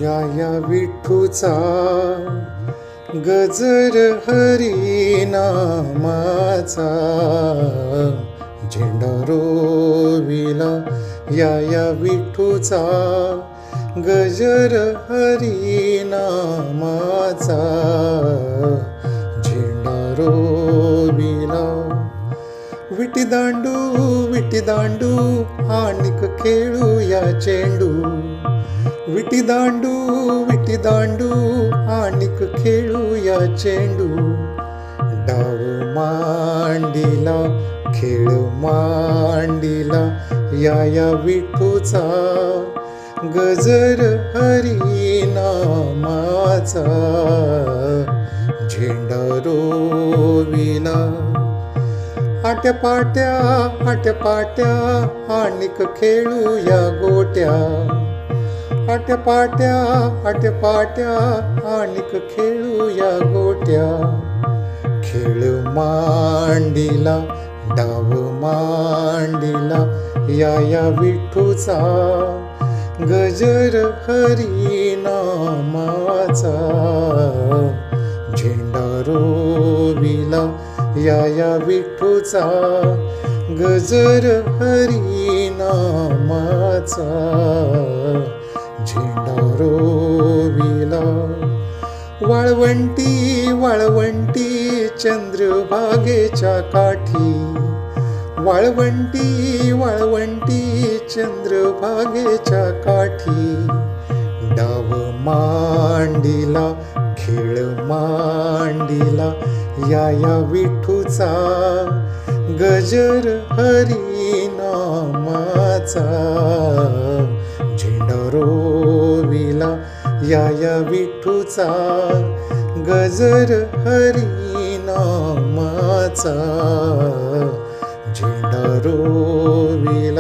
या विठूचा गजर हरी नामाचा, झेंडा रोविला या विठूचा गजर हरी नामाचा, झेंडा रोविला. विटी दांडू आणिक खेळूया चेंडू, विटी दांडू आणिक खेळूया चेंडू. डाव मांडीला खेळ मांडीला या विठूचा गजर हरी नामाचा, झेंडा रोविला. आट्यापाट्या आणिक खेळूया गोट्या, आट्यापाट्या आणिक खेळूया गोट्या. खेळ मांडीला डाव मांडीला या विठूचा गजर हरी नामाचा, झेंडा रोविला या विठूचा गजर हरी नामाचा, झेंडा रोविला. वाळवंटी चंद्रभागेच्या काठी, वाळवंटी चंद्रभागेच्या काठी. डाव मांडीला खेळ मांडीला या विठूचा गजर हरी नामाचा, झेंडा रोविला या विठूचा गजर हरी नामाचा, झेंडा रोविला.